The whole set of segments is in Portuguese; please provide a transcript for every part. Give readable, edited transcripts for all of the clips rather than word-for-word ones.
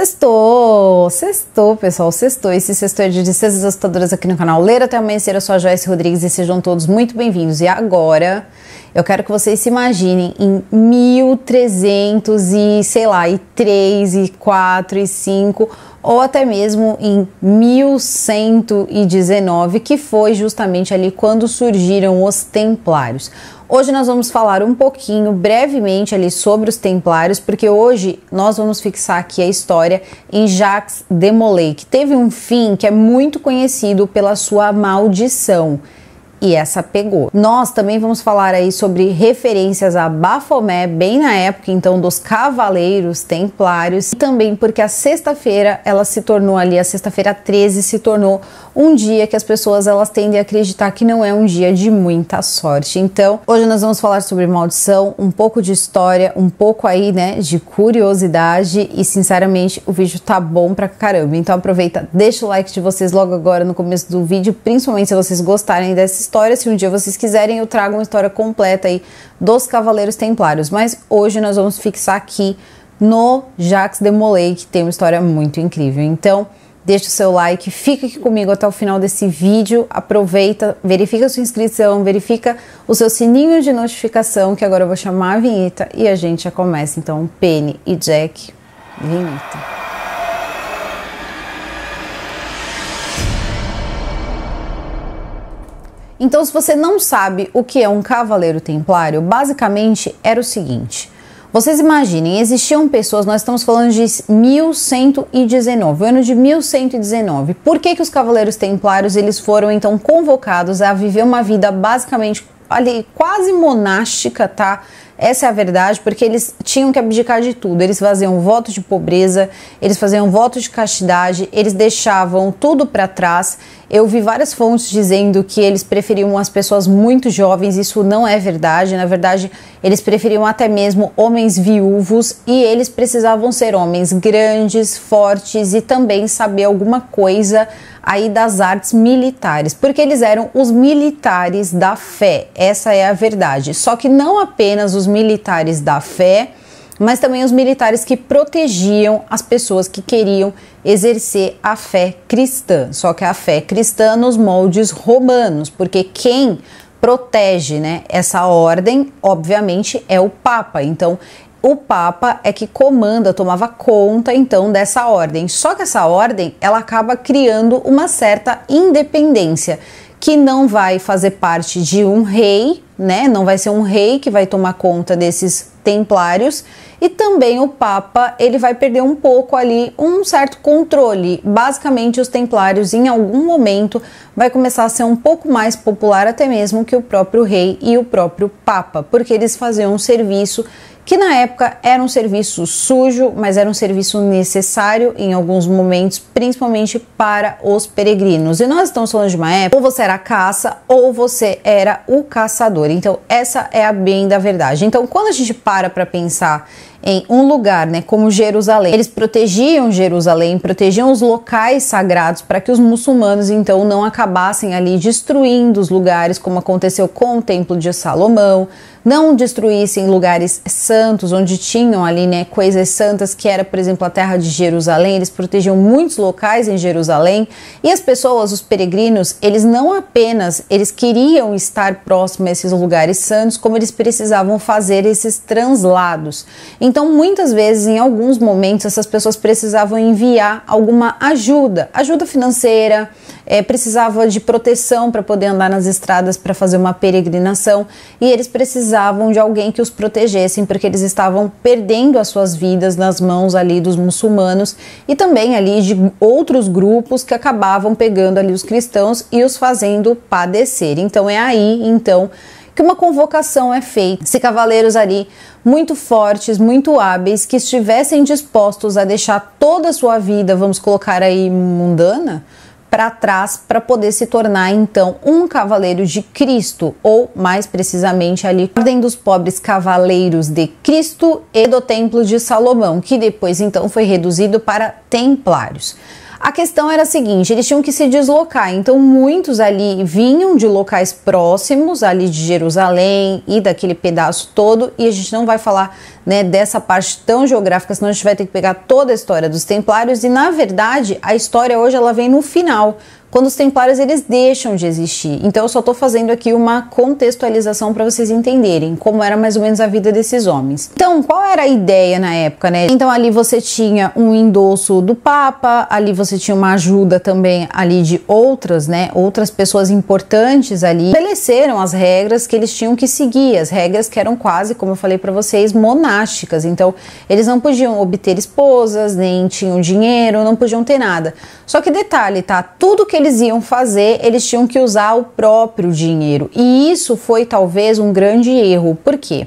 Sextou, pessoal, sextou. Esse sextou é de Dicas Assustadoras aqui no canal Ler Até Amanhecer. Eu sou a Joyce Rodrigues e sejam todos muito bem-vindos. E agora, eu quero que vocês se imaginem em 1300 e, sei lá, e 3, e 4, e 5, ou até mesmo em 1119, que foi justamente ali quando surgiram os Templários. Hoje nós vamos falar um pouquinho, brevemente, ali sobre os Templários, porque hoje nós vamos fixar aqui a história em Jacques de Molay, que teve um fim que é muito conhecido pela sua maldição. E essa pegou. Nós também vamos falar aí sobre referências a Baphomet, bem na época então dos Cavaleiros Templários, e também porque a sexta-feira ela se tornou ali, a sexta-feira 13 se tornou um dia que as pessoas elas tendem a acreditar que não é um dia de muita sorte. Então, hoje nós vamos falar sobre maldição, um pouco de história, um pouco aí, né, de curiosidade e sinceramente o vídeo tá bom pra caramba. Então aproveita, deixa o like de vocês logo agora no começo do vídeo, principalmente se vocês gostarem dessa história. Se um dia vocês quiserem, eu trago uma história completa aí dos Cavaleiros Templários, mas hoje nós vamos fixar aqui no Jacques de Molay, que tem uma história muito incrível. Então, deixa o seu like, fica aqui comigo até o final desse vídeo, aproveita, verifica a sua inscrição, verifica o seu sininho de notificação, que agora eu vou chamar a vinheta e a gente já começa. Então, Penny e Jack, vinheta. Então, se você não sabe o que é um Cavaleiro Templário, basicamente era o seguinte. Vocês imaginem, existiam pessoas, nós estamos falando de 1119, o ano de 1119. Por que os Cavaleiros Templários eles foram então convocados a viver uma vida basicamente ali quase monástica, tá? Essa é a verdade, porque eles tinham que abdicar de tudo. Eles faziam voto de pobreza, eles faziam voto de castidade, eles deixavam tudo para trás. Eu vi várias fontes dizendo que eles preferiam as pessoas muito jovens, isso não é verdade. Na verdade, eles preferiam até mesmo homens viúvos e eles precisavam ser homens grandes, fortes e também saber alguma coisa aí das artes militares, porque eles eram os militares da fé, essa é a verdade. Só que não apenas os militares da fé, mas também os militares que protegiam as pessoas que queriam exercer a fé cristã, só que a fé cristã nos moldes romanos, porque quem protege, né, essa ordem, obviamente, é o Papa. Então, o Papa é que comanda, tomava conta então dessa ordem. Só que essa ordem, ela acaba criando uma certa independência, que não vai fazer parte de um rei, né? Não vai ser um rei que vai tomar conta desses templários, e também o Papa, ele vai perder um pouco ali um certo controle. Basicamente, os templários em algum momento vai começar a ser um pouco mais popular até mesmo que o próprio rei e o próprio Papa, porque eles faziam um serviço que na época era um serviço sujo, mas era um serviço necessário em alguns momentos, principalmente para os peregrinos. E nós estamos falando de uma época, ou você era a caça, ou você era o caçador. Então, essa é a bem da verdade. Então, quando a gente para pensar em um lugar, né, como Jerusalém, eles protegiam Jerusalém, protegiam os locais sagrados para que os muçulmanos então não acabassem ali destruindo os lugares, como aconteceu com o Templo de Salomão, não destruíssem lugares santos, onde tinham ali, né, coisas santas, que era, por exemplo, a terra de Jerusalém. Eles protegiam muitos locais em Jerusalém, e as pessoas, os peregrinos, eles não apenas, eles queriam estar próximos a esses lugares santos, como eles precisavam fazer esses translados. Então, muitas vezes, em alguns momentos, essas pessoas precisavam enviar alguma ajuda financeira, precisava de proteção para poder andar nas estradas para fazer uma peregrinação, e eles precisavam de alguém que os protegessem, porque eles estavam perdendo as suas vidas nas mãos ali dos muçulmanos e também ali de outros grupos que acabavam pegando ali os cristãos e os fazendo padecer. Então é aí, então, que uma convocação é feita. Se cavaleiros ali muito fortes, muito hábeis, que estivessem dispostos a deixar toda a sua vida, vamos colocar aí mundana, para trás, para poder se tornar então um cavaleiro de Cristo, ou mais precisamente ali a ordem dos pobres cavaleiros de Cristo e do Templo de Salomão, que depois então foi reduzido para templários. A questão era a seguinte, eles tinham que se deslocar, então muitos ali vinham de locais próximos ali de Jerusalém e daquele pedaço todo, e a gente não vai falar né, dessa parte tão geográfica, senão a gente vai ter que pegar toda a história dos Templários, e na verdade a história hoje ela vem no final, quando os Templários eles deixam de existir. Então eu só estou fazendo aqui uma contextualização para vocês entenderem como era mais ou menos a vida desses homens. Então, qual era a ideia na época, né? Então ali você tinha um endosso do Papa, ali você tinha uma ajuda também ali de outras, né, outras pessoas importantes ali, estabeleceram as regras que eles tinham que seguir, as regras que eram quase, como eu falei para vocês, monásticas. Então, eles não podiam obter esposas, nem tinham dinheiro, não podiam ter nada. Só que detalhe, tá? Tudo que eles iam fazer, eles tinham que usar o próprio dinheiro. E isso foi talvez um grande erro. Por quê?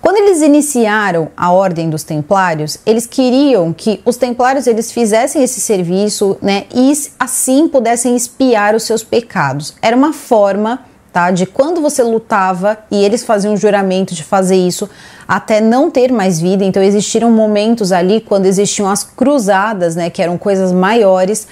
Quando eles iniciaram a Ordem dos Templários, eles queriam que os Templários eles fizessem esse serviço, né, e assim pudessem expiar os seus pecados. Era uma forma, tá, de quando você lutava, e eles faziam um juramento de fazer isso até não ter mais vida. Então existiram momentos ali quando existiam as cruzadas, né, que eram coisas maiores.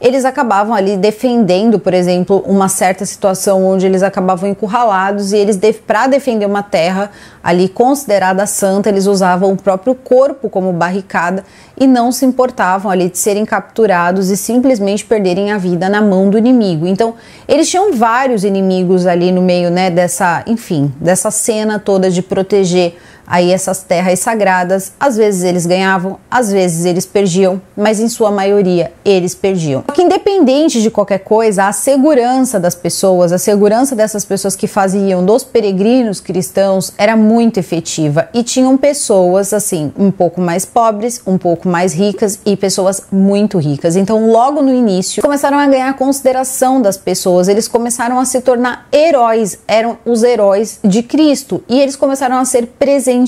Eles acabavam ali defendendo, por exemplo, uma certa situação onde eles acabavam encurralados, e eles, para defender uma terra ali considerada santa, eles usavam o próprio corpo como barricada e não se importavam ali de serem capturados e simplesmente perderem a vida na mão do inimigo. Então, eles tinham vários inimigos ali no meio, né, dessa, enfim, dessa cena toda de proteger aí essas terras sagradas. Às vezes eles ganhavam, às vezes eles perdiam, mas em sua maioria eles perdiam. Só que independente de qualquer coisa, a segurança das pessoas, a segurança dessas pessoas que faziam dos peregrinos cristãos era muito efetiva, e tinham pessoas assim, um pouco mais pobres, um pouco mais ricas e pessoas muito ricas. Então logo no início começaram a ganhar consideração das pessoas, eles começaram a se tornar heróis, eram os heróis de Cristo, e eles começaram a ser presenteados.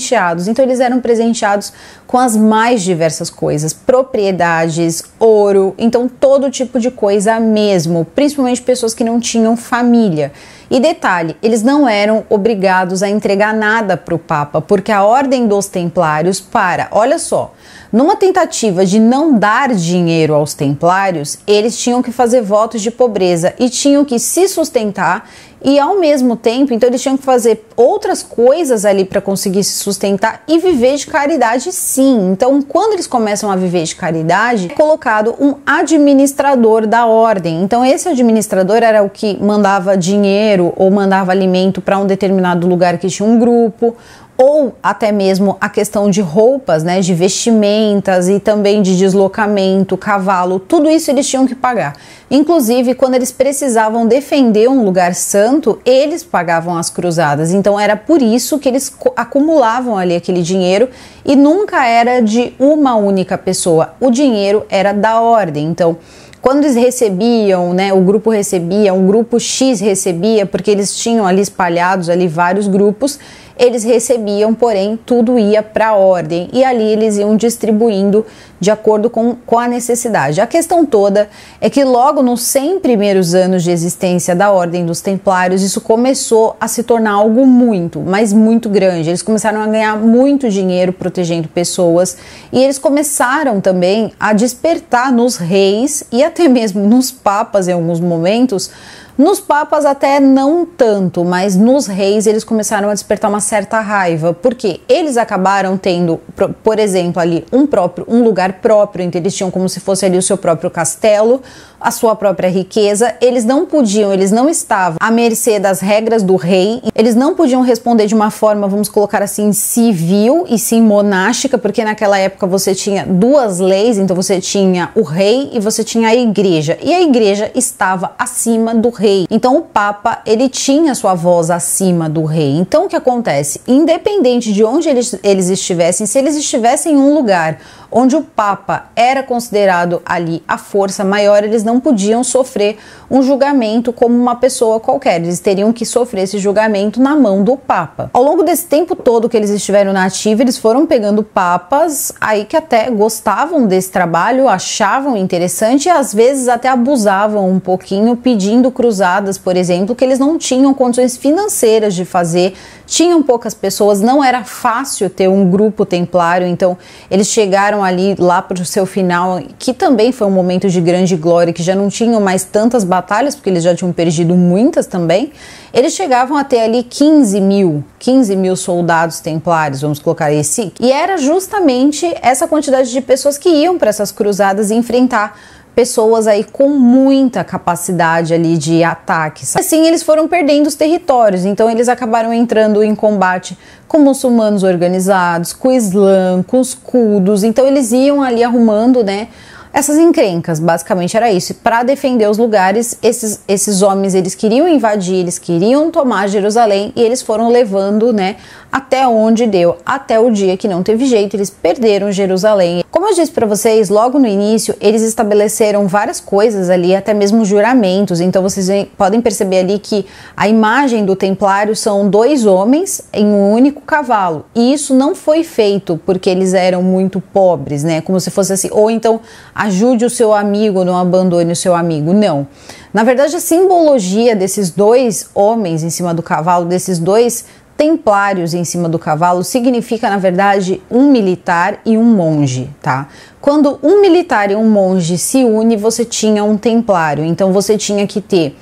Então eles eram presenteados com as mais diversas coisas, propriedades, ouro, então todo tipo de coisa mesmo, principalmente pessoas que não tinham família. E detalhe, eles não eram obrigados a entregar nada para o Papa, porque a Ordem dos Templários, olha só, numa tentativa de não dar dinheiro aos Templários, eles tinham que fazer votos de pobreza e tinham que se sustentar, e ao mesmo tempo, então eles tinham que fazer outras coisas ali para conseguir se sustentar e viver de caridade, sim. Então, quando eles começam a viver de caridade, é colocado um administrador da ordem. Então, esse administrador era o que mandava dinheiro ou mandava alimento para um determinado lugar que tinha um grupo, ou até mesmo a questão de roupas, né, de vestimentas e também de deslocamento, cavalo, tudo isso eles tinham que pagar. Inclusive, quando eles precisavam defender um lugar santo, eles pagavam as cruzadas. Então era por isso que eles acumulavam ali aquele dinheiro, e nunca era de uma única pessoa. O dinheiro era da ordem. Então, quando eles recebiam, né, o grupo recebia, um grupo X recebia, porque eles tinham ali espalhados ali vários grupos, eles recebiam, porém tudo ia para a ordem, e ali eles iam distribuindo de acordo com a necessidade. A questão toda é que logo nos 100 primeiros anos de existência da Ordem dos Templários, isso começou a se tornar algo muito, mas muito grande. Eles começaram a ganhar muito dinheiro protegendo pessoas, e eles começaram também a despertar nos reis e até mesmo nos papas em alguns momentos. Nos papas até não tanto, mas nos reis eles começaram a despertar uma certa raiva, porque eles acabaram tendo, por exemplo, ali um lugar próprio, então eles tinham como se fosse ali o seu próprio castelo, a sua própria riqueza. Eles não podiam, eles não estavam à mercê das regras do rei, eles não podiam responder de uma forma, vamos colocar assim, civil e sim monástica, porque naquela época você tinha duas leis, então você tinha o rei e você tinha a igreja, e a igreja estava acima do rei. Então o Papa, ele tinha sua voz acima do rei. Então o que acontece? Independente de onde eles estivessem, se eles estivessem em um lugar onde o Papa era considerado ali a força maior, eles não podiam sofrer um julgamento como uma pessoa qualquer, eles teriam que sofrer esse julgamento na mão do Papa. Ao longo desse tempo todo que eles estiveram na ativa, eles foram pegando papas aí que até gostavam desse trabalho, achavam interessante e às vezes até abusavam um pouquinho, pedindo cruzadas, por exemplo, que eles não tinham condições financeiras de fazer, tinham poucas pessoas, não era fácil ter um grupo templário, então eles chegaram chegaram ali lá para o seu final, que também foi um momento de grande glória, que já não tinham mais tantas batalhas, porque eles já tinham perdido muitas também, eles chegavam a ter ali 15 mil soldados templários, vamos colocar esse, e era justamente essa quantidade de pessoas que iam para essas cruzadas enfrentar pessoas aí com muita capacidade ali de ataque. Assim, eles foram perdendo os territórios, então eles acabaram entrando em combate com muçulmanos organizados, com o Islã, com os curdos, então eles iam ali arrumando, né, essas encrencas, basicamente era isso. Para defender os lugares, esses homens, eles queriam invadir, eles queriam tomar Jerusalém e eles foram levando, né, até onde deu, até o dia que não teve jeito, eles perderam Jerusalém. Como eu disse para vocês, logo no início, eles estabeleceram várias coisas ali, até mesmo juramentos, então vocês podem perceber ali que a imagem do templário são 2 homens em um único cavalo, e isso não foi feito porque eles eram muito pobres, né, como se fosse assim, ou então ajude o seu amigo, não abandone o seu amigo, não. Na verdade, a simbologia desses 2 homens em cima do cavalo, desses 2 templários em cima do cavalo, significa, na verdade, um militar e um monge, tá? Quando um militar e um monge se unem, você tinha um templário, então você tinha que ter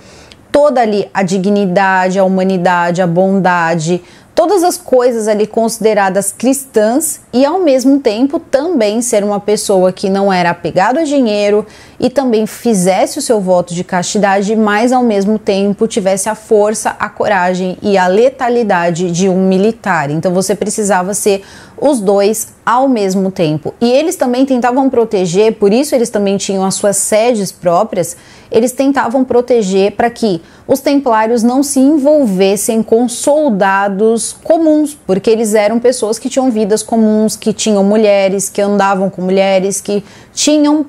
toda ali a dignidade, a humanidade, a bondade, todas as coisas ali consideradas cristãs e ao mesmo tempo também ser uma pessoa que não era apegado a dinheiro e também fizesse o seu voto de castidade, mas ao mesmo tempo tivesse a força, a coragem e a letalidade de um militar. Então você precisava ser os 2 ao mesmo tempo. E eles também tentavam proteger, por isso eles também tinham as suas sedes próprias, eles tentavam proteger para que os templários não se envolvessem com soldados comuns, porque eles eram pessoas que tinham vidas comuns, que tinham mulheres, que andavam com mulheres, que tinham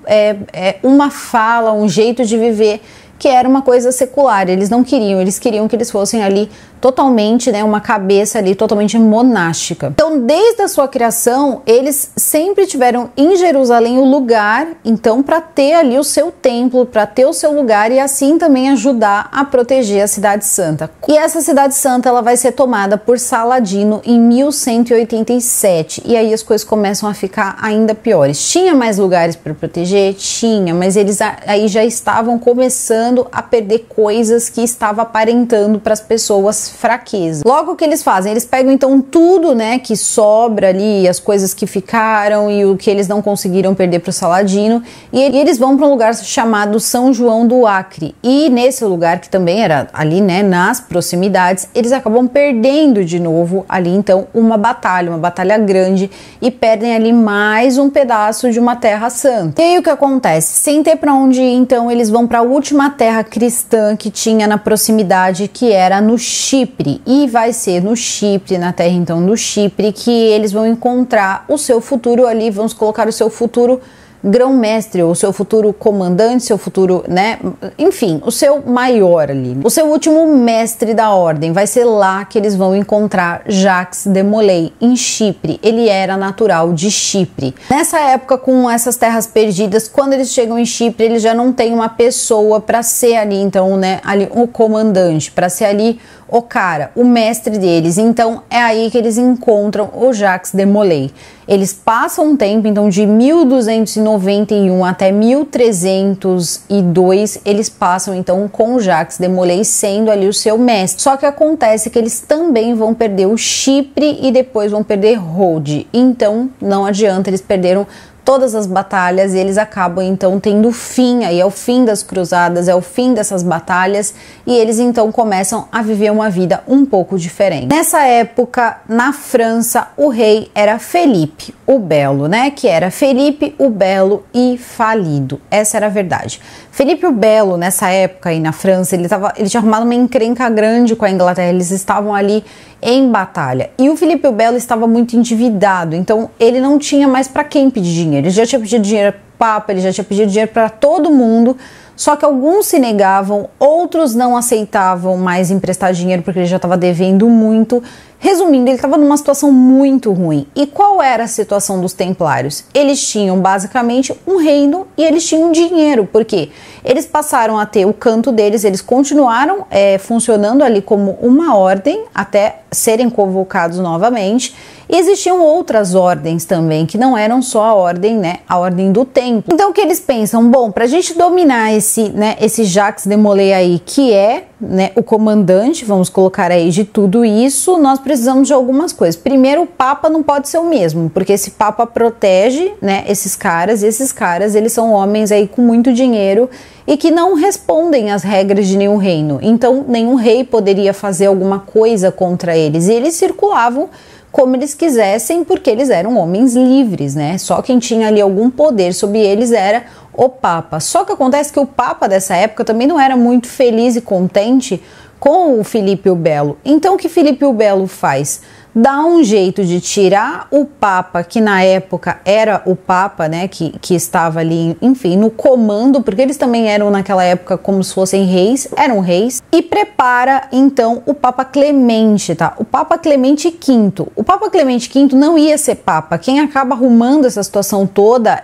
uma fala, um jeito de viver que era uma coisa secular. Eles não queriam, eles queriam que eles fossem ali totalmente, né, uma cabeça ali totalmente monástica. Então, desde a sua criação, eles sempre tiveram em Jerusalém o lugar, então, para ter ali o seu templo, para ter o seu lugar e assim também ajudar a proteger a Cidade Santa. E essa Cidade Santa, ela vai ser tomada por Saladino em 1187, e aí as coisas começam a ficar ainda piores. Tinha mais lugares para proteger? Tinha, mas eles aí já estavam começando a perder coisas que estava aparentando para as pessoas fraqueza. Logo, o que eles fazem? Eles pegam então tudo, né, que sobra ali, as coisas que ficaram e o que eles não conseguiram perder para o Saladino, e eles vão para um lugar chamado São João do Acre. E nesse lugar, que também era ali, né, nas proximidades, eles acabam perdendo de novo ali então uma batalha grande, e perdem ali mais um pedaço de uma terra santa. E aí o que acontece? Sem ter para onde ir, então eles vão para a última terra cristã que tinha na proximidade, que era no Chipre, e vai ser no Chipre, na terra então do Chipre, que eles vão encontrar o seu futuro ali, vamos colocar o seu futuro grão-mestre, o seu futuro comandante, seu futuro, né, enfim, o seu maior ali, o seu último mestre da ordem. Vai ser lá que eles vão encontrar Jacques de Molay, em Chipre. Ele era natural de Chipre. Nessa época, com essas terras perdidas, quando eles chegam em Chipre, eles já não têm uma pessoa para ser ali, então, né, ali o comandante, para ser ali o cara, o mestre deles. Então é aí que eles encontram o Jacques de Molay. Eles passam um tempo, então de 1291 até 1302, eles passam então com o Jacques de Molay sendo ali o seu mestre. Só que acontece que eles também vão perder o Chipre e depois vão perder Rhodes. Então não adianta, eles perderam todas as batalhas e eles acabam então tendo fim, aí é o fim das cruzadas, é o fim dessas batalhas, e eles então começam a viver uma vida um pouco diferente. Nessa época, na França, o rei era Felipe o Belo, né, que era Felipe o Belo e falido, essa era a verdade. Felipe o Belo, nessa época aí na França, ele tinha arrumado uma encrenca grande com a Inglaterra, eles estavam ali em batalha, e o Felipe o Belo estava muito endividado, então ele não tinha mais para quem pedir dinheiro. Ele já tinha pedido dinheiro para o Papa, ele já tinha pedido dinheiro para todo mundo, só que alguns se negavam, outros não aceitavam mais emprestar dinheiro porque ele já estava devendo muito. Resumindo, ele estava numa situação muito ruim. E qual era a situação dos templários? Eles tinham basicamente um reino e eles tinham dinheiro, porque eles passaram a ter o canto deles, eles continuaram funcionando ali como uma ordem até serem convocados novamente. E existiam outras ordens também, que não eram só a ordem, né, a ordem do templo. Então o que eles pensam? Bom, para a gente dominar esse Jacques de Molay aí, que é, né, o comandante, vamos colocar aí, de tudo isso, nós precisamos de algumas coisas. Primeiro, o Papa não pode ser o mesmo, porque esse Papa protege, né, esses caras, e esses caras, eles são homens aí com muito dinheiro e que não respondem às regras de nenhum reino. Então, nenhum rei poderia fazer alguma coisa contra eles, e eles circulavam como eles quisessem, porque eles eram homens livres, né? Só quem tinha ali algum poder sobre eles era o Papa. Só que acontece que o Papa dessa época também não era muito feliz e contente com o Filipe o Belo. Então o que Filipe o Belo faz? Dá um jeito de tirar o Papa, que na época era o Papa, né, que estava ali, enfim, no comando, porque eles também eram naquela época como se fossem reis, eram reis, e prepara então o Papa Clemente, tá? O Papa Clemente V. O Papa Clemente V não ia ser Papa, quem acaba arrumando essa situação toda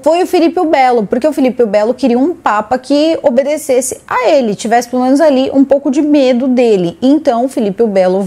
foi o Filipe o Belo, porque o Filipe o Belo queria um Papa que obedecesse a ele, tivesse pelo menos ali um pouco de medo dele. Então o Filipe o Belo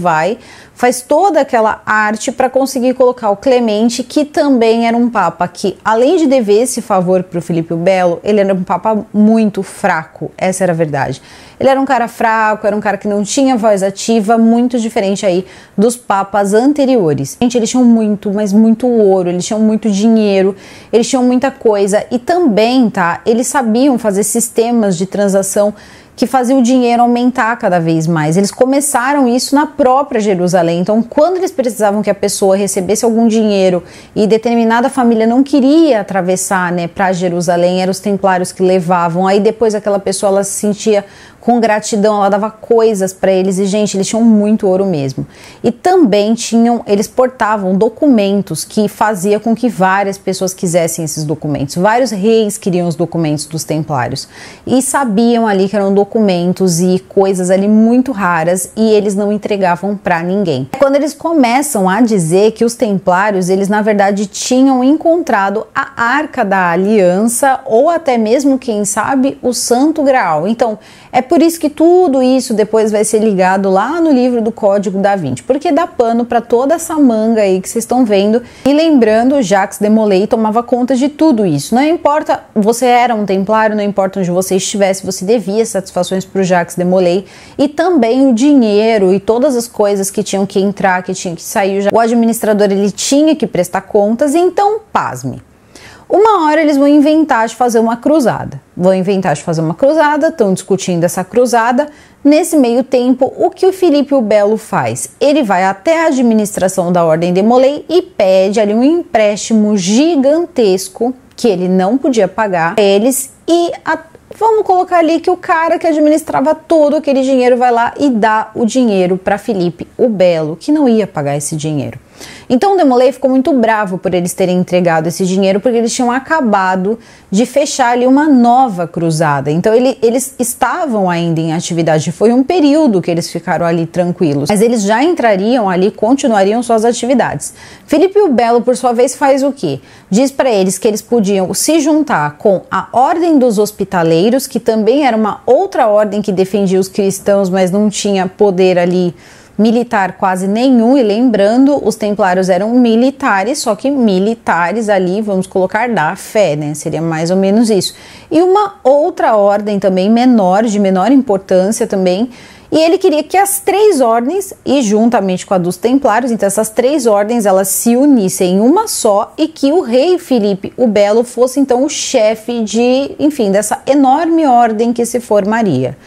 faz toda aquela arte para conseguir colocar o Clemente, que também era um papa que, além de dever esse favor para o Filipe o Belo, ele era um papa muito fraco, essa era a verdade. Ele era um cara fraco, era um cara que não tinha voz ativa, muito diferente aí dos papas anteriores. Gente, eles tinham muito, mas muito ouro, eles tinham muito dinheiro, eles tinham muita coisa, e também, tá, eles sabiam fazer sistemas de transação que fazia o dinheiro aumentar cada vez mais. Eles começaram isso na própria Jerusalém. Então, quando eles precisavam que a pessoa recebesse algum dinheiro e determinada família não queria atravessar, né, para Jerusalém, eram os templários que levavam. Aí depois aquela pessoa, ela se sentia com gratidão, ela dava coisas para eles, e gente, eles tinham muito ouro mesmo. E também eles portavam documentos que fazia com que várias pessoas quisessem esses documentos. Vários reis queriam os documentos dos templários e sabiam ali que eram documentos e coisas ali muito raras, e eles não entregavam para ninguém. Quando eles começam a dizer que os templários, eles na verdade tinham encontrado a Arca da Aliança, ou até mesmo, quem sabe, o Santo Graal. Então, é por isso que tudo isso depois vai ser ligado lá no livro do Código da Vinci, porque dá pano para toda essa manga aí que vocês estão vendo. E lembrando, Jacques de Molay tomava conta de tudo isso. Não importa, você era um templário, não importa onde você estivesse, você devia satisfações para o Jacques de Molay, e também o dinheiro e todas as coisas que tinham que entrar, que tinham que sair. O administrador, ele tinha que prestar contas. Então, pasme. Uma hora eles vão inventar de fazer uma cruzada. Estão discutindo essa cruzada. Nesse meio tempo, o que o Filipe o Belo faz? Ele vai até a administração da Ordem de Molay e pede ali um empréstimo gigantesco que ele não podia pagar a eles, e vamos colocar ali que o cara que administrava todo aquele dinheiro vai lá e dá o dinheiro para Filipe o Belo, que não ia pagar esse dinheiro. Então o de Molay ficou muito bravo por eles terem entregado esse dinheiro, porque eles tinham acabado de fechar ali uma nova cruzada. Então eles estavam ainda em atividade, foi um período que eles ficaram ali tranquilos, mas eles já entrariam ali, continuariam suas atividades. Filipe o Belo, por sua vez, faz o quê? Diz para eles que eles podiam se juntar com a Ordem dos Hospitaleiros, que também era uma outra ordem que defendia os cristãos, mas não tinha poder ali militar quase nenhum. E lembrando, os templários eram militares, só que militares ali, vamos colocar, da fé, né? Seria mais ou menos isso. E uma outra ordem também menor, de menor importância também, e ele queria que as três ordens, e juntamente com a dos templários, então essas três ordens, elas se unissem em uma só, e que o rei Filipe o Belo fosse então o chefe dessa enorme ordem que se formaria.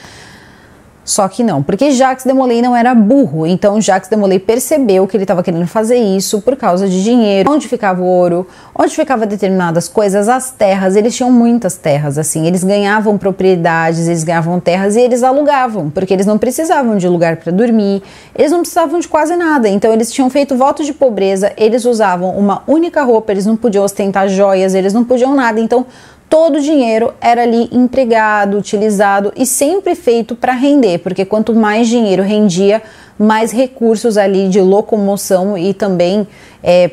Só que não, porque Jacques de Molay não era burro. Então Jacques de Molay percebeu que ele estava querendo fazer isso por causa de dinheiro. Onde ficava o ouro, onde ficava determinadas coisas, as terras, eles tinham muitas terras, assim, eles ganhavam propriedades, eles ganhavam terras e eles alugavam, porque eles não precisavam de lugar para dormir, eles não precisavam de quase nada. Então eles tinham feito voto de pobreza, eles usavam uma única roupa, eles não podiam ostentar joias, eles não podiam nada. Então todo o dinheiro era ali empregado, utilizado e sempre feito para render, porque quanto mais dinheiro rendia, mais recursos ali de locomoção e também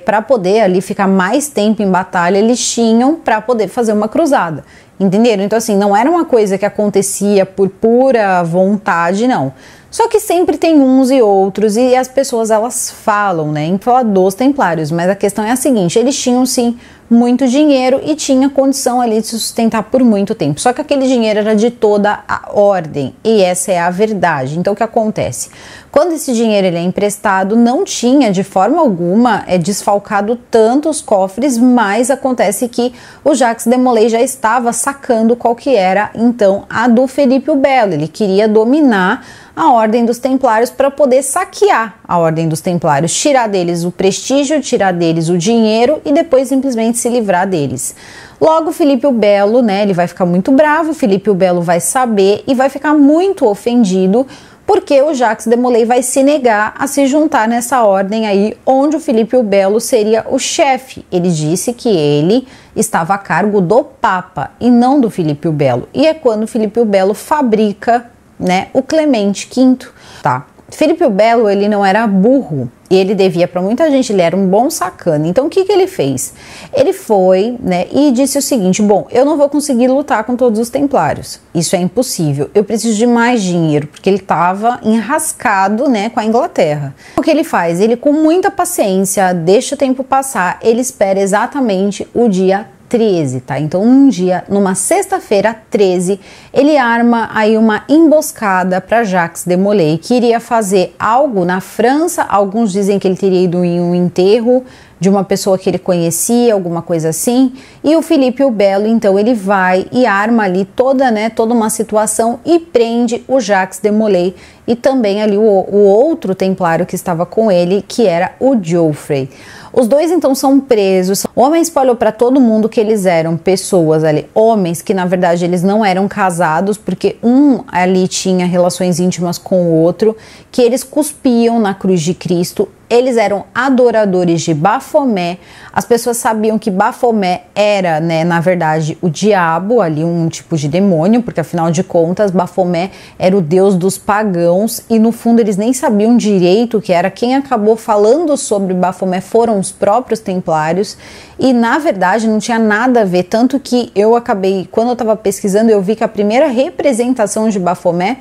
para poder ali ficar mais tempo em batalha, eles tinham para poder fazer uma cruzada. Entenderam? Então assim, não era uma coisa que acontecia por pura vontade, não. Só que sempre tem uns e outros, e as pessoas elas falam, né, em falar dos templários, mas a questão é a seguinte: eles tinham sim muito dinheiro e tinha condição ali de se sustentar por muito tempo. Só que aquele dinheiro era de toda a ordem, e essa é a verdade. Então o que acontece? Quando esse dinheiro ele é emprestado, não tinha de forma alguma desfalcado tanto os cofres, mas acontece que o Jacques de Molay já estava sacando qual que era então a do Felipe o Belo. Ele queria dominar a Ordem dos Templários para poder saquear a Ordem dos Templários, tirar deles o prestígio, tirar deles o dinheiro e depois simplesmente se livrar deles. Logo, Felipe o Belo, né, ele vai ficar muito bravo, Felipe o Belo vai saber e vai ficar muito ofendido, porque o Jacques de Molay vai se negar a se juntar nessa ordem aí, onde o Felipe o Belo seria o chefe. Ele disse que ele estava a cargo do Papa e não do Felipe o Belo. E é quando o Felipe o Belo fabrica, né, o Clemente V, tá? Felipe o Belo, ele não era burro e ele devia para muita gente, ele era um bom sacana. Então o que que ele fez? Ele foi, né, e disse o seguinte: bom, eu não vou conseguir lutar com todos os templários, isso é impossível, eu preciso de mais dinheiro, porque ele estava enrascado, né, com a Inglaterra. O que ele faz? Ele, com muita paciência, deixa o tempo passar, ele espera exatamente o dia 13, tá? Então um dia, numa sexta-feira 13, ele arma aí uma emboscada para Jacques de Molay, que iria fazer algo na França. Alguns dizem que ele teria ido em um enterro de uma pessoa que ele conhecia, alguma coisa assim, e o Felipe o Belo, então, ele vai e arma ali toda uma situação e prende o Jacques de Molay e também ali o outro templário que estava com ele, que era o Geoffrey. Os dois então são presos. O homem espalhou para todo mundo que eles eram pessoas ali, homens que na verdade eles não eram casados, porque um ali tinha relações íntimas com o outro, que eles cuspiam na cruz de Cristo. Eles eram adoradores de Baphomet. As pessoas sabiam que Baphomet era, né, na verdade, o diabo, ali um tipo de demônio, porque afinal de contas Baphomet era o deus dos pagãos e no fundo eles nem sabiam direito o que era. Quem acabou falando sobre Baphomet foram os próprios templários e na verdade não tinha nada a ver, tanto que eu acabei, quando eu estava pesquisando, eu vi que a primeira representação de Baphomet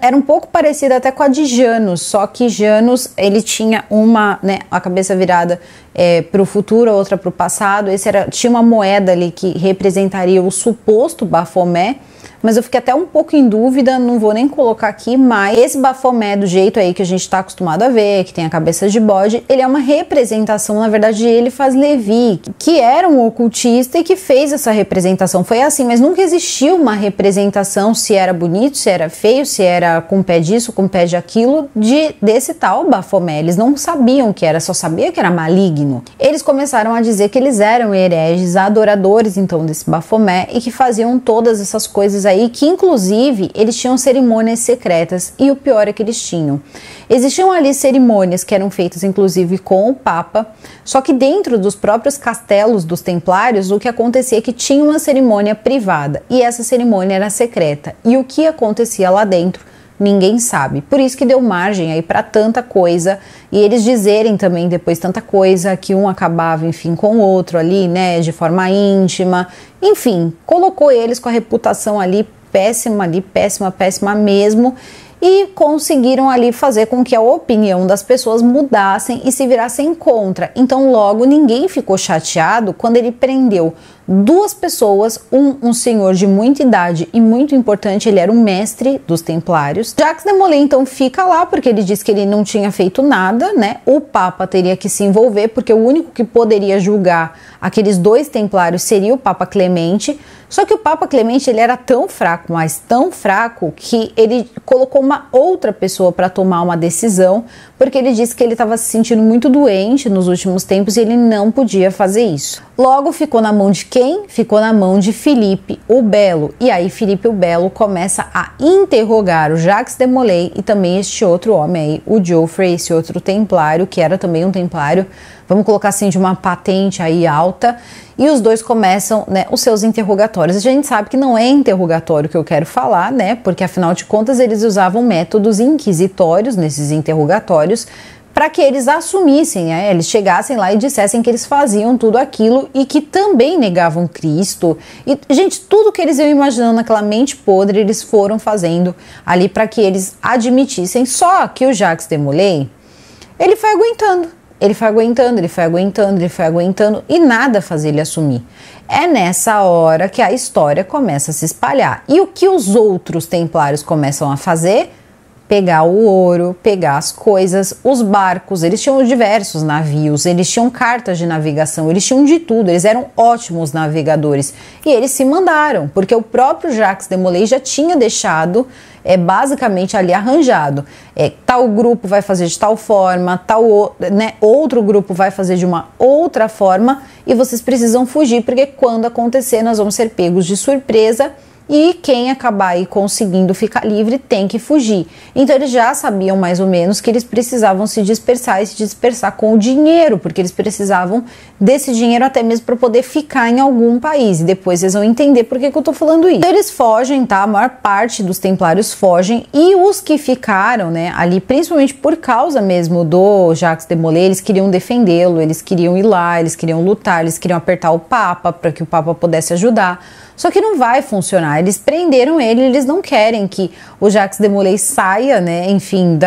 era um pouco parecida até com a de Janus, só que Janus ele tinha uma, né, a cabeça virada para o futuro, a outra para o passado. Tinha uma moeda ali que representaria o suposto Baphomet, mas eu fiquei até um pouco em dúvida, não vou nem colocar aqui, mas esse Baphomet do jeito aí que a gente está acostumado a ver, que tem a cabeça de bode, ele é uma representação, na verdade, de Eliphas Levi, que era um ocultista e que fez essa representação. Foi assim, mas nunca existiu uma representação se era bonito, se era feio, se era com pé disso, com pé de aquilo, desse tal Baphomet. Eles não sabiam o que era, só sabia que era maligno. Eles começaram a dizer que eles eram hereges, adoradores então desse Baphomet e que faziam todas essas coisas aí, que inclusive eles tinham cerimônias secretas, e o pior é que eles tinham. Existiam ali cerimônias que eram feitas inclusive com o Papa, só que dentro dos próprios castelos dos templários o que acontecia é que tinha uma cerimônia privada e essa cerimônia era secreta, e o que acontecia lá dentro ninguém sabe. Por isso que deu margem aí para tanta coisa, e eles dizerem também depois tanta coisa, que um acabava, enfim, com o outro ali, né, de forma íntima. Enfim, colocou eles com a reputação ali péssima mesmo, e conseguiram ali fazer com que a opinião das pessoas mudassem e se virassem contra. Então logo ninguém ficou chateado quando ele prendeu duas pessoas, um senhor de muita idade e muito importante, ele era um mestre dos templários. Jacques de Molay então fica lá porque ele disse que ele não tinha feito nada, né? O Papa teria que se envolver porque o único que poderia julgar aqueles dois templários seria o Papa Clemente. Só que o Papa Clemente ele era tão fraco, mas tão fraco, que ele colocou uma outra pessoa para tomar uma decisão, porque ele disse que ele estava se sentindo muito doente nos últimos tempos e ele não podia fazer isso. Logo ficou na mão de quem? Ficou na mão de Felipe o Belo. E aí Felipe o Belo começa a interrogar o Jacques de Molay e também este outro homem aí, o Geoffrey, esse outro templário, que era também um templário, vamos colocar assim, de uma patente aí alta. E os dois começam, né, os seus interrogatórios. A gente sabe que não é interrogatório que eu quero falar, né, porque afinal de contas eles usavam métodos inquisitórios nesses interrogatórios para que eles assumissem, né? Eles chegassem lá e dissessem que eles faziam tudo aquilo e que também negavam Cristo. E, gente, tudo que eles iam imaginando naquela mente podre, eles foram fazendo ali para que eles admitissem. Só que o Jacques de Molay, ele foi aguentando. Ele foi aguentando, ele foi aguentando, ele foi aguentando e nada fazia ele assumir. É nessa hora que a história começa a se espalhar. E o que os outros templários começam a fazer? Pegar o ouro, pegar as coisas, os barcos, eles tinham diversos navios, eles tinham cartas de navegação, eles tinham de tudo, eles eram ótimos navegadores. E eles se mandaram, porque o próprio Jacques de Molay já tinha deixado basicamente ali arranjado. Tal grupo vai fazer de tal forma, outro grupo vai fazer de uma outra forma e vocês precisam fugir, porque quando acontecer nós vamos ser pegos de surpresa. E quem acabar aí conseguindo ficar livre tem que fugir. Então eles já sabiam mais ou menos que eles precisavam se dispersar e se dispersar com o dinheiro, porque eles precisavam desse dinheiro até mesmo para poder ficar em algum país. E depois eles vão entender por que eu tô falando isso. Então eles fogem, tá? A maior parte dos templários fogem e os que ficaram, né, ali, principalmente por causa mesmo do Jacques de Molay, eles queriam defendê-lo, eles queriam ir lá, eles queriam lutar, eles queriam apertar o Papa para que o Papa pudesse ajudar. Só que não vai funcionar, eles prenderam ele, eles não querem que o Jacques de Molay saia, né, enfim,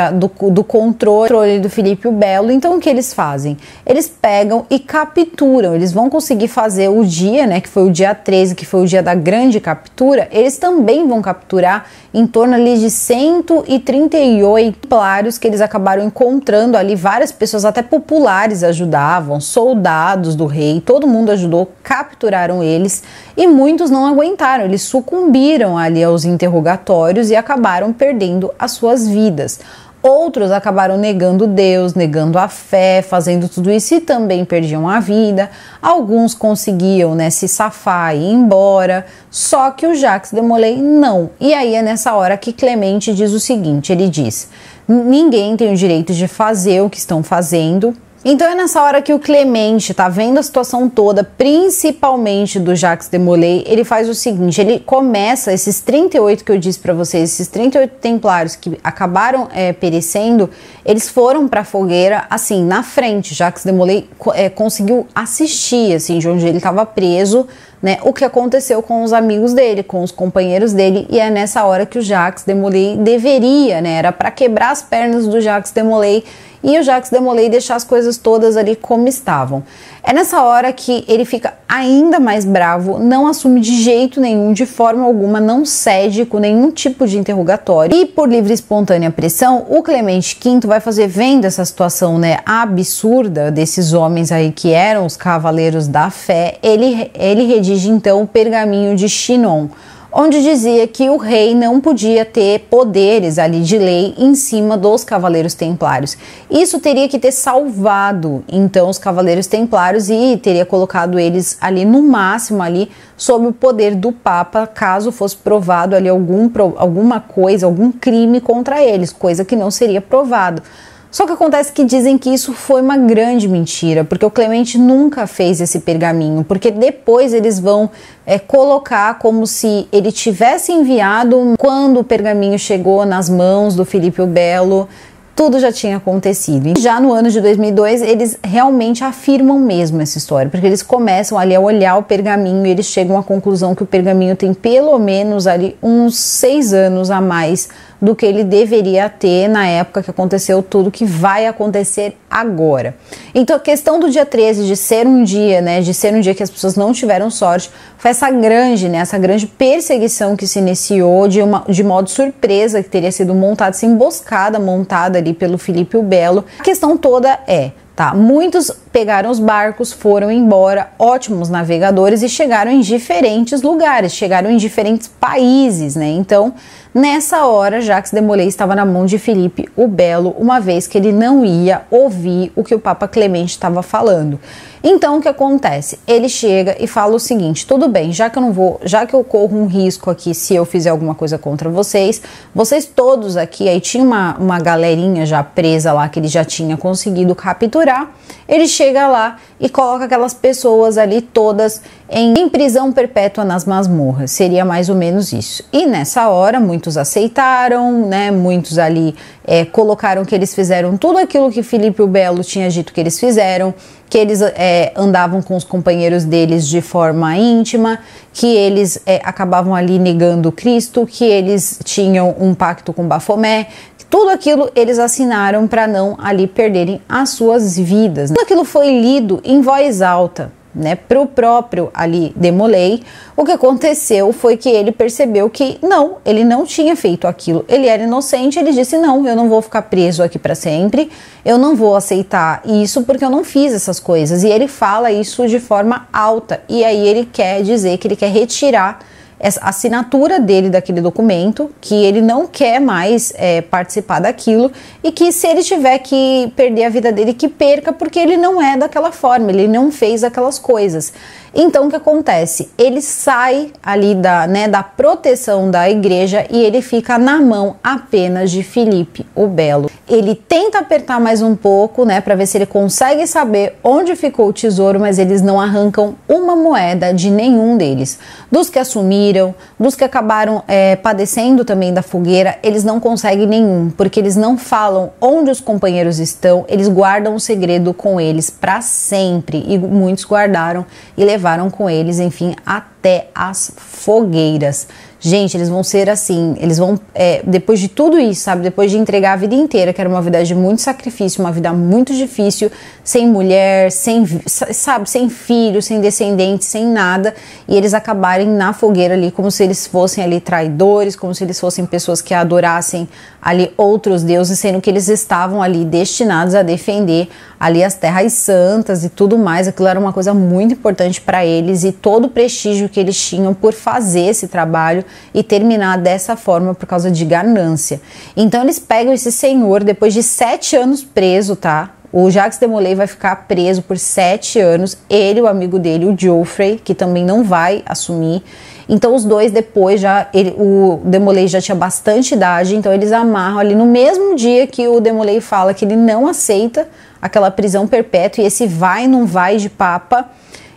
do controle do Filipe o Belo. Então o que eles fazem? Eles pegam e capturam, eles vão conseguir fazer o dia, né, que foi o dia 13, que foi o dia da grande captura, eles também vão capturar em torno ali de 138 templários que eles acabaram encontrando ali, várias pessoas até populares ajudavam, soldados do rei, todo mundo ajudou, capturaram eles e muitos não aguentaram, eles sucumbiram ali aos interrogatórios e acabaram perdendo as suas vidas. Outros acabaram negando Deus, negando a fé, fazendo tudo isso e também perdiam a vida. Alguns conseguiam, né, se safar e ir embora, só que o Jacques de Molay não. E aí é nessa hora que Clemente diz o seguinte, ele diz: ninguém tem o direito de fazer o que estão fazendo. Então é nessa hora que o Clemente tá vendo a situação toda, principalmente do Jacques de Molay, ele faz o seguinte, ele começa esses 38 que eu disse para vocês, esses 38 templários que acabaram perecendo, eles foram para a fogueira assim, na frente. Jacques de Molay conseguiu assistir, assim, de onde ele estava preso, né, o que aconteceu com os amigos dele, com os companheiros dele, e é nessa hora que o Jacques de Molay deveria, né, era para quebrar as pernas do Jacques de Molay e o Jacques de Molay deixar as coisas todas ali como estavam. É nessa hora que ele fica ainda mais bravo, não assume de jeito nenhum, de forma alguma, não cede com nenhum tipo de interrogatório. E por livre e espontânea pressão, o Clemente V vai fazer, vendo essa situação, né, absurda desses homens aí que eram os cavaleiros da fé, ele redige então o pergaminho de Chinon, onde dizia que o rei não podia ter poderes ali de lei em cima dos cavaleiros templários. Isso teria que ter salvado então os cavaleiros templários e teria colocado eles ali no máximo ali sob o poder do Papa, caso fosse provado ali alguma coisa, algum crime contra eles, coisa que não seria provado. Só que acontece que dizem que isso foi uma grande mentira, porque o Clemente nunca fez esse pergaminho, porque depois eles vão colocar como se ele tivesse enviado quando o pergaminho chegou nas mãos do Filipe o Belo. Tudo já tinha acontecido. E já no ano de 2002, eles realmente afirmam mesmo essa história, porque eles começam ali a olhar o pergaminho e eles chegam à conclusão que o pergaminho tem pelo menos ali uns 6 anos a mais do que ele deveria ter na época que aconteceu tudo que vai acontecer agora. Então a questão do dia 13 de ser um dia, né, de ser um dia que as pessoas não tiveram sorte, foi essa grande perseguição que se iniciou de modo surpresa, que teria sido montada, essa emboscada montada ali pelo Filipe o Belo. A questão toda muitos pegaram os barcos, foram embora, ótimos navegadores e chegaram em diferentes lugares, chegaram em diferentes países, né? Então, nessa hora, Jacques de Molay estava na mão de Filipe o Belo, uma vez que ele não ia ouvir o que o Papa Clemente estava falando. Então, o que acontece? Ele chega e fala o seguinte: tudo bem, já que eu corro um risco aqui se eu fizer alguma coisa contra vocês todos aqui, aí tinha uma galerinha já presa lá que ele já tinha conseguido capturar, ele chega lá e coloca aquelas pessoas ali todas em prisão perpétua nas masmorras. Seria mais ou menos isso. E nessa hora, muitos aceitaram, né? Muitos ali colocaram que eles fizeram tudo aquilo que Filipe o Belo tinha dito que eles fizeram, que eles andavam com os companheiros deles de forma íntima, que eles acabavam ali negando Cristo, que eles tinham um pacto com Bafomé. Tudo aquilo eles assinaram para não ali perderem as suas vidas. Tudo aquilo foi lido em voz alta, né, para o próprio ali Demolay. O que aconteceu foi que ele percebeu que não, ele não tinha feito aquilo, ele era inocente. Ele disse: não, eu não vou ficar preso aqui para sempre, eu não vou aceitar isso porque eu não fiz essas coisas. E ele fala isso de forma alta, e aí ele quer dizer que ele quer retirar a assinatura dele daquele documento, que ele não quer mais participar daquilo, e que se ele tiver que perder a vida dele, que perca, porque ele não é daquela forma, ele não fez aquelas coisas. Então o que acontece? Ele sai ali da proteção da igreja e ele fica na mão apenas de Filipe o Belo. Ele tenta apertar mais um pouco, né, para ver se ele consegue saber onde ficou o tesouro, mas eles não arrancam uma moeda de nenhum deles. Dos que assumiram, dos que acabaram padecendo também da fogueira, eles não conseguem nenhum, porque eles não falam onde os companheiros estão, eles guardam o segredo com eles para sempre, e muitos guardaram e levaram com eles, enfim, até as fogueiras. Gente, eles vão ser assim, eles vão, depois de tudo isso, sabe, depois de entregar a vida inteira, que era uma vida de muito sacrifício, uma vida muito difícil, sem mulher, sem filho, sem descendentes, sem nada, e eles acabarem na fogueira ali, como se eles fossem ali traidores, como se eles fossem pessoas que adorassem ali outros deuses, sendo que eles estavam ali destinados a defender ali as terras santas e tudo mais. Aquilo era uma coisa muito importante para eles, e todo o prestígio que eles tinham por fazer esse trabalho e terminar dessa forma por causa de ganância. Então eles pegam esse senhor depois de 7 anos preso, tá? O Jacques Demolay vai ficar preso por 7 anos, ele, o amigo dele, o Geoffrey, que também não vai assumir. Então os dois depois, o Demolay já tinha bastante idade, então eles amarram ali no mesmo dia que o Demolay fala que ele não aceita aquela prisão perpétua e esse vai e não vai de papa.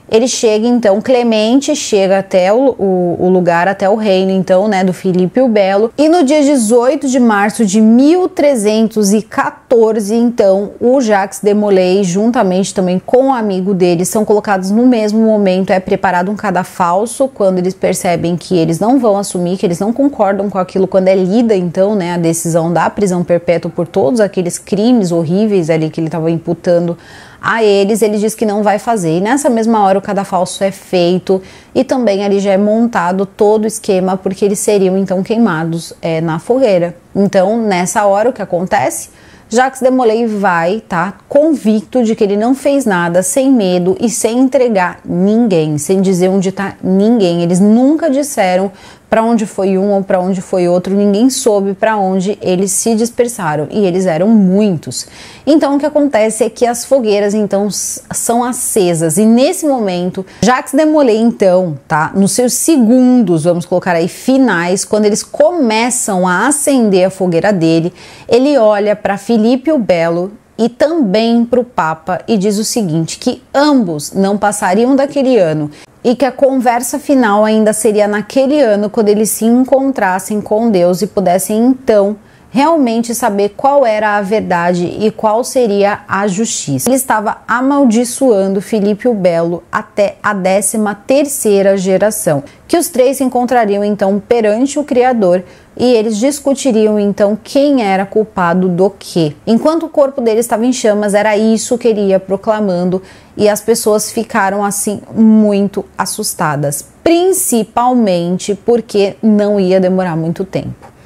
Ele chega então, Clemente chega até o lugar, até o reino então, né, do Filipe o Belo, e no dia 18 de março de 1314, então, o Jacques Demolay, juntamente também com o amigo dele, são colocados no mesmo momento. É preparado um cadafalso quando eles percebem que eles não vão assumir, que eles não concordam com aquilo, quando é lida então, né, a decisão da prisão perpétua por todos aqueles crimes horríveis ali que ele estava imputando a eles. Ele diz que não vai fazer, e nessa mesma hora o cadafalso é feito e também ali já é montado todo o esquema, porque eles seriam então queimados na fogueira. Então nessa hora o que acontece? Jacques Demolay vai, tá, convicto de que ele não fez nada, sem medo e sem entregar ninguém, sem dizer onde tá ninguém. Eles nunca disseram para onde foi um ou para onde foi outro, ninguém soube para onde eles se dispersaram, e eles eram muitos. Então o que acontece é que as fogueiras então são acesas, e nesse momento Jacques Demolay então, tá, nos seus segundos, vamos colocar aí, finais, quando eles começam a acender a fogueira dele, ele olha para Filipe o Belo e também para o Papa e diz o seguinte, que ambos não passariam daquele ano, e que a conversa final ainda seria naquele ano, quando eles se encontrassem com Deus e pudessem então realmente saber qual era a verdade e qual seria a justiça. Ele estava amaldiçoando Filipe o Belo até a 13ª geração, que os três se encontrariam então perante o Criador, e eles discutiriam então quem era culpado do quê. Enquanto o corpo dele estava em chamas, era isso que ele ia proclamando, e as pessoas ficaram assim muito assustadas, principalmente porque não ia demorar muito tempo.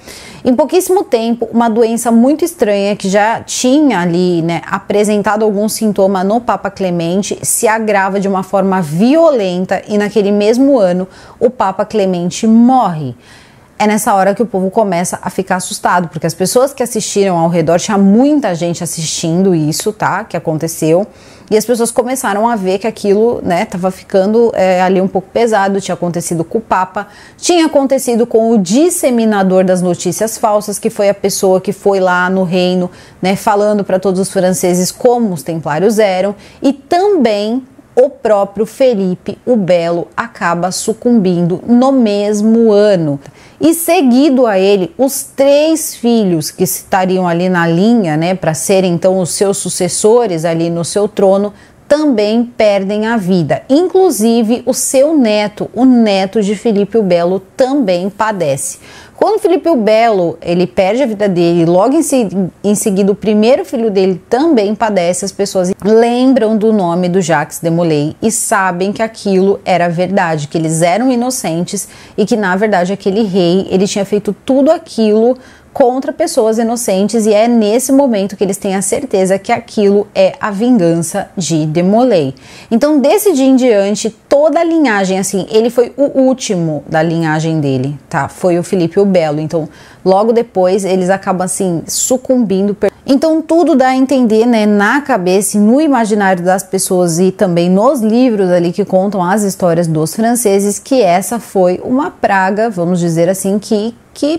Em pouquíssimo tempo, uma doença muito estranha que já tinha ali, né, apresentado algum sintoma no Papa Clemente se agrava de uma forma violenta, e naquele mesmo ano o Papa Clemente morre. É nessa hora que o povo começa a ficar assustado, porque as pessoas que assistiram ao redor, tinha muita gente assistindo isso, tá, que aconteceu, e as pessoas começaram a ver que aquilo, né, tava ficando ali um pouco pesado. Tinha acontecido com o Papa, tinha acontecido com o disseminador das notícias falsas, que foi a pessoa que foi lá no reino, né, falando para todos os franceses como os templários eram, e também o próprio Felipe o Belo acaba sucumbindo no mesmo ano. E seguido a ele, os 3 filhos que estariam ali na linha, né, para serem então os seus sucessores ali no seu trono, também perdem a vida. Inclusive o seu neto, o neto de Felipe o Belo, também padece. Quando Felipe o Belo ele perde a vida dele, logo em seguida o primeiro filho dele também padece, as pessoas lembram do nome do Jacques de Molay e sabem que aquilo era verdade, que eles eram inocentes e que na verdade aquele rei ele tinha feito tudo aquilo contra pessoas inocentes, e é nesse momento que eles têm a certeza que aquilo é a vingança de Molay. Então, desse dia em diante, toda a linhagem, assim, ele foi o último da linhagem dele, tá? Foi o Felipe o Belo. Então, logo depois, eles acabam, assim, sucumbindo. Então, tudo dá a entender, né, na cabeça e no imaginário das pessoas e também nos livros ali que contam as histórias dos franceses, que essa foi uma praga, vamos dizer assim, que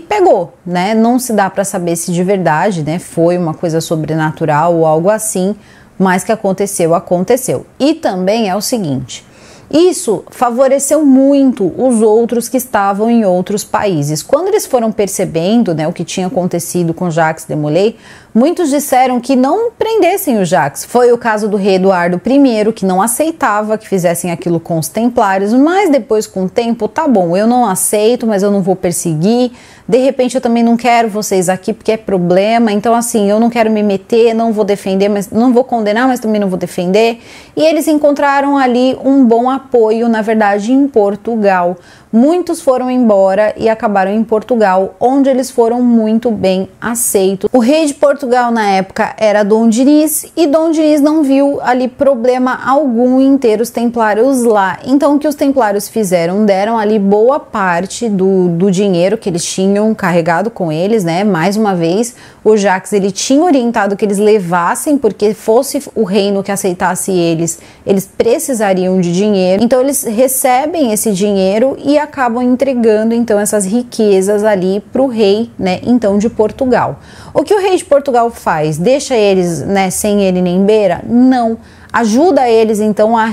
pegou, né? Não se dá para saber se de verdade, né, foi uma coisa sobrenatural ou algo assim, mas que aconteceu. E também é o seguinte, isso favoreceu muito os outros que estavam em outros países. Quando eles foram percebendo, né, o que tinha acontecido com Jacques de Molay, muitos disseram que não prendessem o Jacques. Foi o caso do rei Eduardo I, que não aceitava que fizessem aquilo com os templários, mas depois, com o tempo, tá bom, eu não aceito, mas eu não vou perseguir, de repente eu também não quero vocês aqui porque é problema, então assim, eu não quero me meter, não vou defender, mas não vou condenar, mas também não vou defender. E eles encontraram ali um bom apoio, na verdade, em Portugal. Muitos foram embora e acabaram em Portugal, onde eles foram muito bem aceitos. O rei de Portugal na época era Dom Diniz, e Dom Diniz não viu ali problema algum em ter os templários lá. Então o que os templários fizeram? Deram ali boa parte do dinheiro que eles tinham carregado com eles, né? Mais uma vez, o Jacques ele tinha orientado que eles levassem, porque fosse o reino que aceitasse eles precisariam de dinheiro. Então eles recebem esse dinheiro e acabam entregando então essas riquezas ali para o rei, né, então de Portugal. O que o rei de Portugal faz? Deixa eles, né, sem ele nem beira? Não. Ajuda eles então a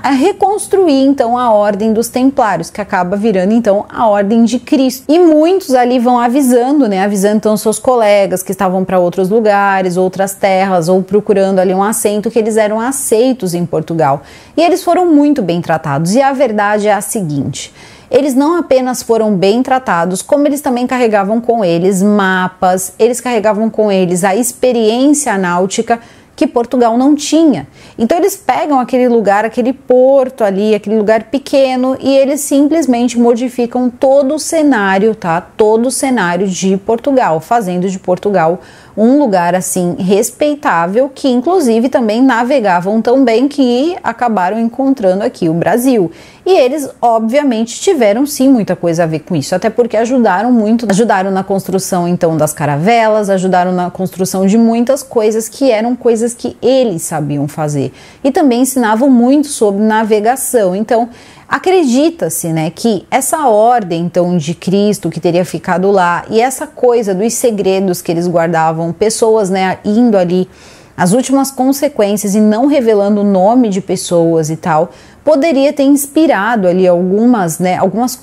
reconstruir então a ordem dos templários, que acaba virando então a ordem de Cristo. E muitos ali vão avisando, né, avisando então seus colegas que estavam para outros lugares, outras terras, ou procurando ali um assento, que eles eram aceitos em Portugal. E eles foram muito bem tratados. E a verdade é a seguinte: eles não apenas foram bem tratados, como eles também carregavam com eles mapas, eles carregavam com eles a experiência náutica que Portugal não tinha. Então eles pegam aquele lugar, aquele porto ali, aquele lugar pequeno, e eles simplesmente modificam todo o cenário, tá? Todo o cenário de Portugal, fazendo de Portugal um lugar assim respeitável, que inclusive também navegavam tão bem que acabaram encontrando aqui o Brasil. E eles obviamente tiveram sim muita coisa a ver com isso, até porque ajudaram muito, ajudaram na construção então das caravelas, ajudaram na construção de muitas coisas que eram coisas que eles sabiam fazer, e também ensinavam muito sobre navegação. Então acredita-se, né, que essa ordem então de Cristo que teria ficado lá, e essa coisa dos segredos que eles guardavam, pessoas, né, indo ali as últimas consequências e não revelando o nome de pessoas e tal, poderia ter inspirado ali algumas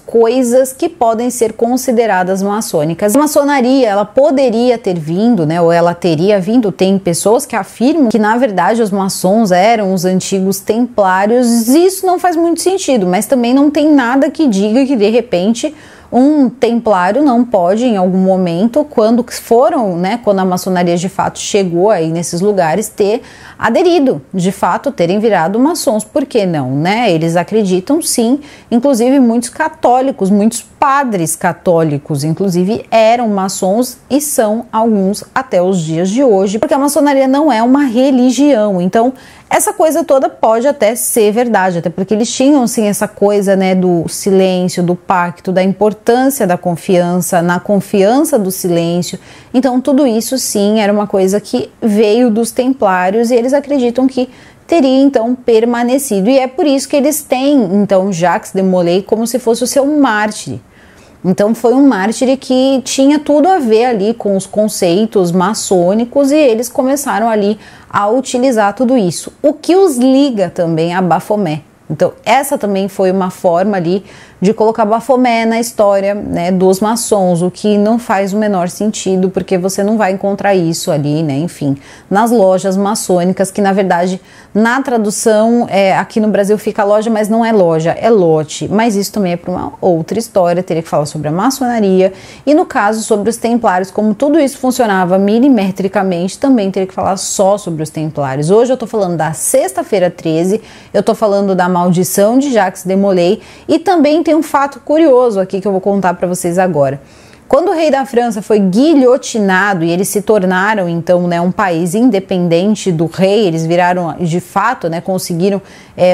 coisas que podem ser consideradas maçônicas. A maçonaria, ela poderia ter vindo, né, ou ela teria vindo, tem pessoas que afirmam que na verdade os maçons eram os antigos templários. Isso não faz muito sentido, mas também não tem nada que diga que de repente um templário não pode, em algum momento, quando a maçonaria de fato chegou aí nesses lugares, ter aderido, de fato, terem virado maçons. Por que não, né? Eles acreditam sim, inclusive muitos católicos, muitos padres católicos, inclusive, eram maçons, e são alguns até os dias de hoje, porque a maçonaria não é uma religião. Então, essa coisa toda pode até ser verdade, até porque eles tinham sim essa coisa, né, do silêncio, do pacto, da importância da confiança, na confiança do silêncio. Então tudo isso sim era uma coisa que veio dos templários, e eles acreditam que teria então permanecido. E é por isso que eles têm então Jacques de Molay como se fosse o seu mártir. Então foi um mártir que tinha tudo a ver ali com os conceitos maçônicos e eles começaram ali a utilizar tudo isso, o que os liga também a Baphomet. Então essa também foi uma forma ali de colocar Baphomet na história, né, dos maçons, o que não faz o menor sentido, porque você não vai encontrar isso ali, né, enfim, nas lojas maçônicas, que na verdade, na tradução, aqui no Brasil fica loja, mas não é loja, é lote, mas isso também é para uma outra história, teria que falar sobre a maçonaria, e no caso sobre os templários, como tudo isso funcionava milimetricamente, também teria que falar só sobre os templários. Hoje eu tô falando da Sexta-feira 13, eu tô falando da maldição de Jacques de Molay, e também tem um fato curioso aqui que eu vou contar para vocês agora. Quando o rei da França foi guilhotinado e eles se tornaram então, né, um país independente do rei, eles viraram de fato, né, conseguiram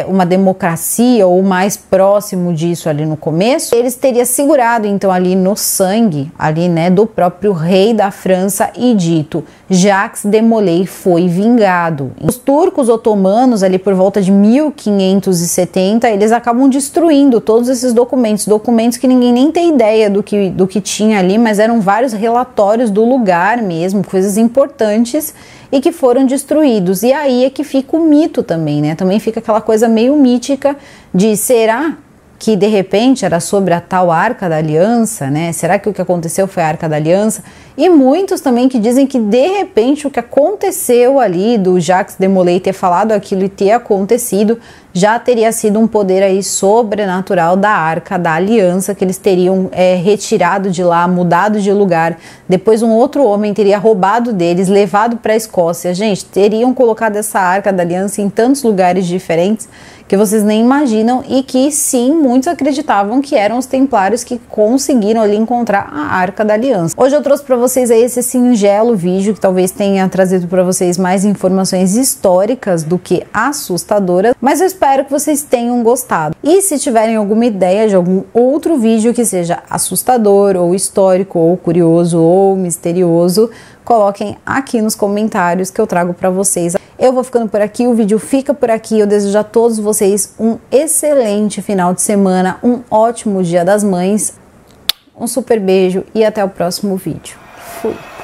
uma democracia ou mais próximo disso ali no começo, eles teriam segurado então ali no sangue ali, né, do próprio rei da França e dito: Jacques de Molay foi vingado. Os turcos otomanos ali por volta de 1570 eles acabam destruindo todos esses documentos que ninguém nem tem ideia do que tinha ali, mas eram vários relatórios do lugar mesmo, coisas importantes e que foram destruídos. E aí é que fica o mito também, né? Também fica aquela coisa meio mítica de será que de repente era sobre a tal Arca da Aliança, né? Será que o que aconteceu foi a Arca da Aliança? E muitos também que dizem que de repente o que aconteceu ali do Jacques de Molay ter falado aquilo e ter acontecido já teria sido um poder aí sobrenatural da Arca da Aliança, que eles teriam retirado de lá, mudado de lugar. Depois um outro homem teria roubado deles, levado para a Escócia. Gente, teriam colocado essa Arca da Aliança em tantos lugares diferentes que vocês nem imaginam, e que sim, muitos acreditavam que eram os templários que conseguiram ali encontrar a Arca da Aliança. Hoje eu trouxe para vocês aí esse singelo vídeo que talvez tenha trazido para vocês mais informações históricas do que assustadoras, mas eu espero que vocês tenham gostado. E se tiverem alguma ideia de algum outro vídeo que seja assustador, ou histórico, ou curioso, ou misterioso, coloquem aqui nos comentários que eu trago para vocês. Eu vou ficando por aqui, o vídeo fica por aqui. Eu desejo a todos vocês um excelente final de semana, um ótimo Dia das Mães, um super beijo e até o próximo vídeo. Fui!